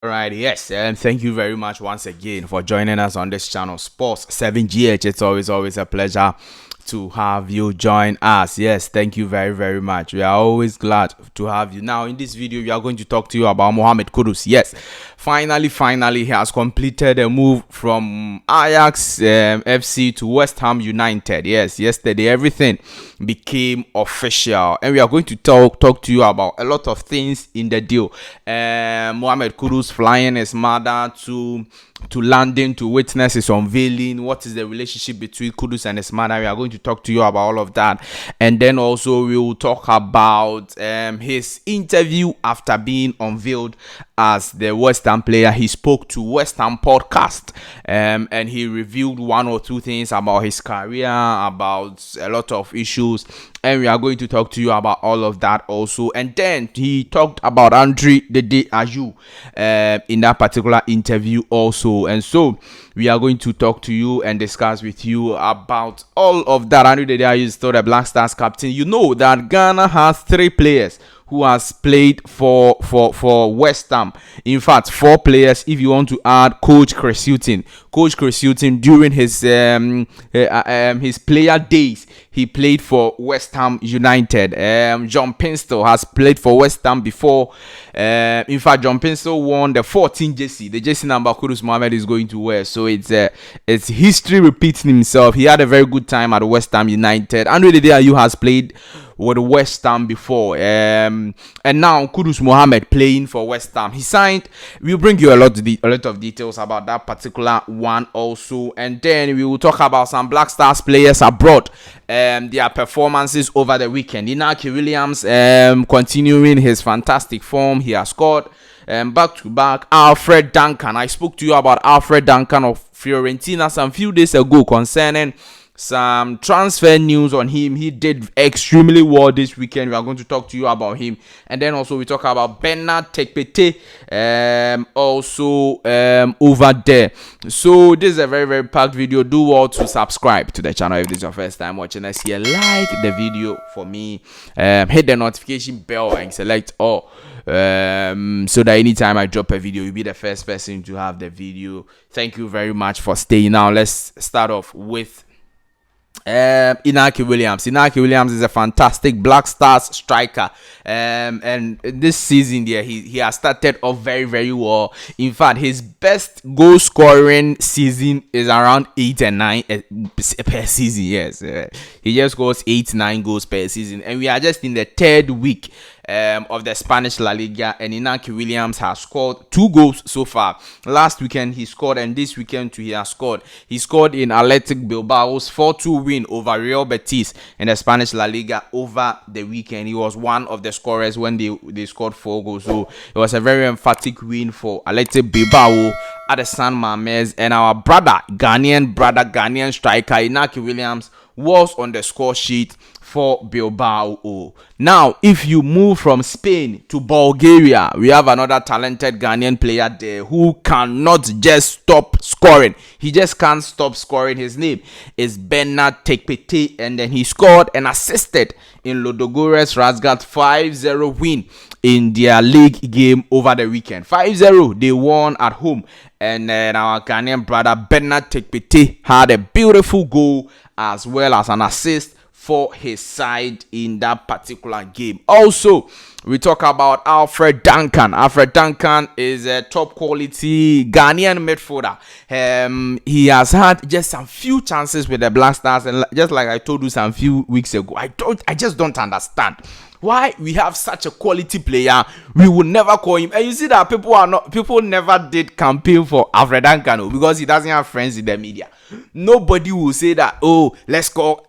Right, yes, and thank you very much once again for joining us on this channel, Sports 7GH. It's always a pleasure to have you join us. Yes, thank you very much. We are always glad to have you. Now, in this video, we are going to talk to you about Mohammed Kudus. Yes, finally, he has completed a move from Ajax FC to West Ham United. Yes, yesterday everything became official, and we are going to talk to you about a lot of things in the deal. Mohammed Kudus flying his mother to London to witness his unveiling. What is the relationship between Kudus and his mother? We are going to talk to you about all of that, and then also we will talk about his interview after being unveiled as the West Ham player. He spoke to West Ham podcast, and he revealed one or two things about his career, about a lot of issues, and we are going to talk to you about all of that also. And then he talked about Ayew in that particular interview also. And so we are going to talk to you and discuss with you about all of that. Ayew is still the Black Stars captain. You know that Ghana has 3 players who has played for West Ham. In fact, 4 players if you want to add Coach Chris Hughton. Coach Chris Hughton, during his player days, he played for West Ham United. John Pinstall has played for West Ham before. In fact, John Pinstall won the 14 jersey, the jersey number Kudus Mohammed is going to wear. So it's history repeating himself. He had a very good time at West Ham United. Ayew has played with West Ham before, and now Kudus Mohammed playing for West Ham. He signed. We'll bring you a lot of details about that particular one also, and then we will talk about some Black Stars players abroad, their performances over the weekend. Inaki Williams continuing his fantastic form. He has scored back to back. Alfred Duncan. I spoke to you about Alfred Duncan of Fiorentina some few days ago concerning some transfer news on him. He did extremely well this weekend. We are going to talk to you about him, and then also we talk about Bernard Tekpete also over there. So this is a very packed video. Do well to subscribe to the channel if this is your first time watching us here. Like the video for me, hit the notification bell and select all, so that anytime I drop a video, you'll be the first person to have the video. Thank you very much for staying. Now let's start off with Inaki Williams. Inaki Williams is a fantastic Black Stars striker, and this season there he has started off very well. In fact, his best goal scoring season is around 8 and 9 per season. Yes, he just scores 8-9 goals per season, and we are just in the 3rd week of the Spanish La Liga, and Inaki Williams has scored 2 goals so far. Last weekend he scored, and this weekend too he has scored. He scored in Athletic Bilbao's 4-2 win over Real Betis in the Spanish La Liga over the weekend. He was one of the scorers when they scored 4 goals. So it was a very emphatic win for Athletic Bilbao at the San Mamés, and our Ghanaian striker Inaki Williams was on the score sheet for Bilbao. Now, if you move from Spain to Bulgaria, we have another talented Ghanaian player there who cannot just stop scoring. He just can't stop scoring. His name is Bernard Tekpete, and then he scored and assisted in Ludogorets Razgrad 5-0 win in their league game over the weekend. 5-0, they won at home, and then our Ghanaian brother Bernard Tekpete had a beautiful goal as well as an assist for his side in that particular game. Also, we talk about Alfred Duncan. Alfred Duncan is a top quality Ghanaian midfielder. He has had just some few chances with the Black Stars, and just like I told you some few weeks ago, I just don't understand why we have such a quality player. We will never call him, and you see that people never did campaign for Alfred Duncan because he doesn't have friends in the media. Nobody will say that, oh, let's call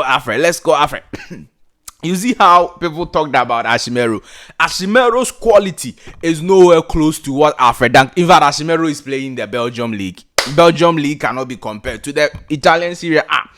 Alfred. You see how people talked about Ashimero. Ashimero's quality is nowhere close to what Alfred Duncan. In fact, Ashimero is playing in the Belgium league. Belgium league cannot be compared to the Italian Serie A.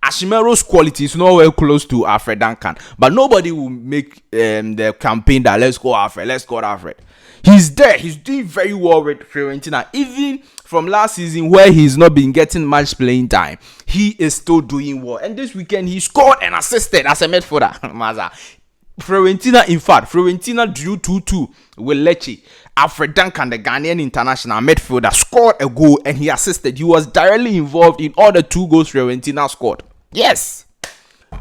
Ashimero's quality is nowhere close to Alfred Duncan, but nobody will make the campaign that let's go Alfred. He's there. He's doing very well with Fiorentina. Even from last season where he's not been getting much playing time, he is still doing well. And this weekend he scored and assisted as a midfielder. Maza. Fiorentina drew 2-2 with Lecce. Alfred Duncan, the Ghanaian international midfielder, scored a goal and he assisted. He was directly involved in all the 2 goals Fiorentina scored. Yes,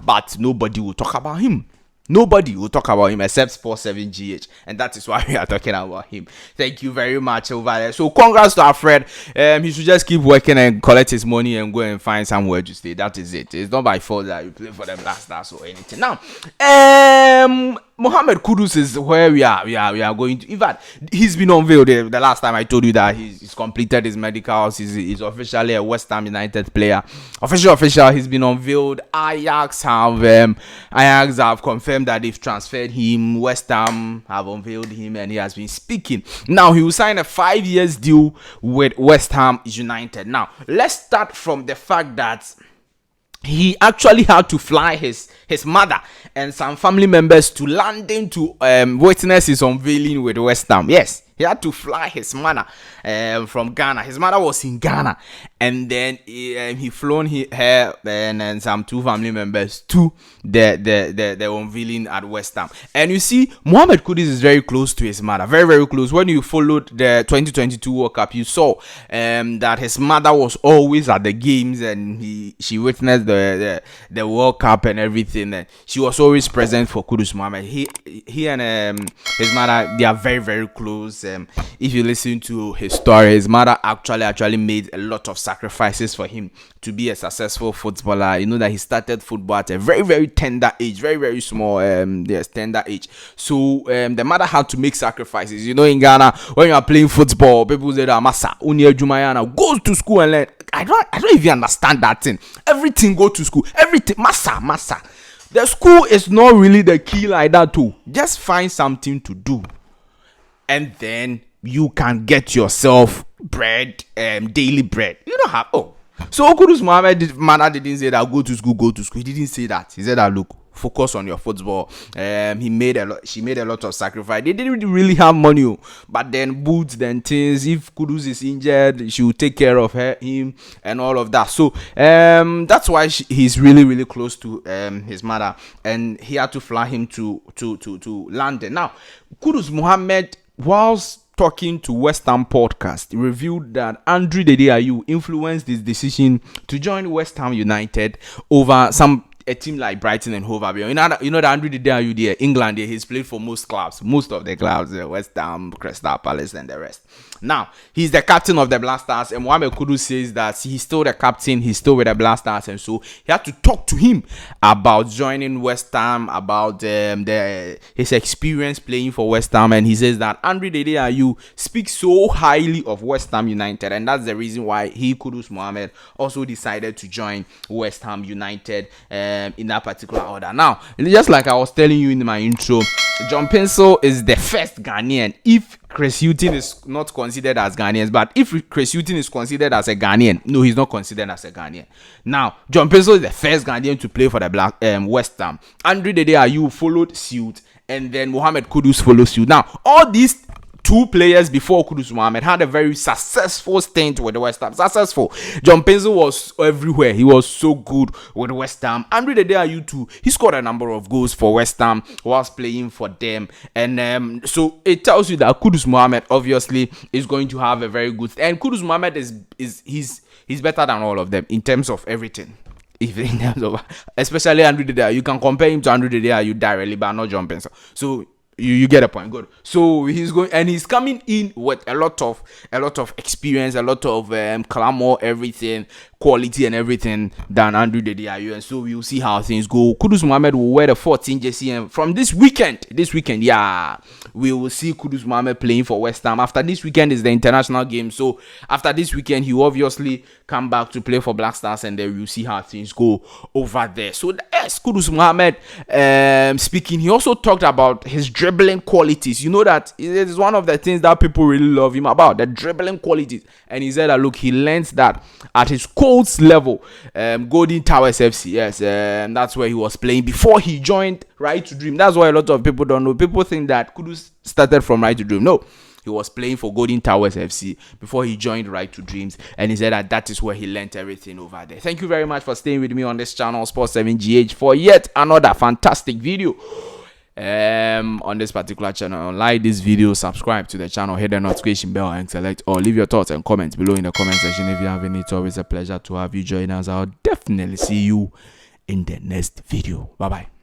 but nobody will talk about him. Nobody will talk about him except Sports 7GH, and that is why we are talking about him. Thank you very much over there. So congrats to Alfred. He should just keep working and collect his money and go and find somewhere to stay. That is it. It's not by fault that you play for them last stars or anything. Now, Mohammed Kudus is where we are going to. In fact, he's been unveiled. The last time I told you that he's completed his medicals. He's officially a West Ham United player. Official. He's been unveiled. Ajax have confirmed that they've transferred him. West Ham have unveiled him, and he has been speaking. Now he will sign a 5-year deal with West Ham United. Now let's start from the fact that he actually had to fly his mother and some family members to London to witness his unveiling with West Ham. Yes, he had to fly his mother from Ghana. His mother was in Ghana, and then he flown her and some 2 family members to the unveiling at West Ham. And you see, Mohammed Kudus is very close to his mother, very very close. When you followed the 2022 World Cup, you saw that his mother was always at the games, and she witnessed the World Cup and everything. And she was always present for Kudus Mohammed. He and his mother, they are very very close. If you listen to his story, his mother actually made a lot of sacrifices for him to be a successful footballer. You know that he started football at a very very tender age, very very small tender age. So the mother had to make sacrifices. You know, in Ghana, when you are playing football, people say that Masa Unia Jumayana goes to school and learn. I don't even understand that thing. Everything go to school. Everything Masa. The school is not really the key like that too. Just find something to do, and then you can get yourself bread, daily bread. You don't have So Kudus Mohammed mother didn't say that go to school. He didn't say that. He said that look, focus on your football. She made a lot of sacrifice. They didn't really have money, but then boots, then things. If Kudus is injured, she will take care of him and all of that. So that's why he's really really close to his mother, and he had to fly him to London. Now, Kudus Mohammed, whilst talking to West Ham podcast, revealed that Ayew influenced his decision to join West Ham United over a team like Brighton and Hove Albion. You know that Ayew there, England, he's played for most of the clubs, West Ham, Crystal Palace, and the rest. Now, he's the captain of the Black Stars, and Mohammed Kudus says that he's still the captain, he's still with the Black Stars, and so he had to talk to him about joining West Ham, about his experience playing for West Ham, and he says that Ayew speaks so highly of West Ham United, and that's the reason why Kudus Mohammed, also decided to join West Ham United in that particular order. Now, just like I was telling you in my intro, John Pencil is the first Ghanaian. If Chris Hughton is not considered as Ghanaian, but if Chris Hughton is considered as a Ghanaian, no, he's not considered as a Ghanaian. Now, John Pencil is the first Ghanaian to play for the West Ham. Ayew followed suit, and then Mohammed Kudus followed suit. Now, all these 2 players before Kudus Mohammed had a very successful stint with the West Ham. Successful. John Pencil was everywhere. He was so good with West Ham. Ayew too. He scored a number of goals for West Ham whilst playing for them. And so it tells you that Kudus Mohammed obviously is going to have a very good. And Kudus Mohammed he's better than all of them in terms of everything. In terms of, especially Ayew, you can compare him to Ayew directly, but not John Pencil. So you get a point. Good. So he's coming in with a lot of experience, a lot of clamor, everything, quality and everything than Ayew, and so we'll see how things go. Kudus Mohammed will wear the 14 jersey, and from this weekend, we will see Kudus Mohammed playing for West Ham. After this weekend is the international game, so after this weekend he will obviously come back to play for Black Stars, and then we'll see how things go over there. So yes, Kudus Mohammed speaking, he also talked about his dribbling qualities. You know that it is one of the things that people really love him about, the dribbling qualities. And he said that look, he learned that at his Colts level, Golden Towers FC. Yes, that's where he was playing before he joined Right to Dream. That's why a lot of people don't know. People think that Kudus started from Right to Dream. No, he was playing for Golden Towers FC before he joined Right to Dreams, and he said that is where he learned everything over there. Thank you very much for staying with me on this channel, Sports 7GH, for yet another fantastic video. on this particular channel. Like this video, subscribe to the channel, hit the notification bell and select or leave your thoughts and comments below in the comment section. If you have any, it's always a pleasure to have you join us. I'll definitely see you in the next video. Bye bye.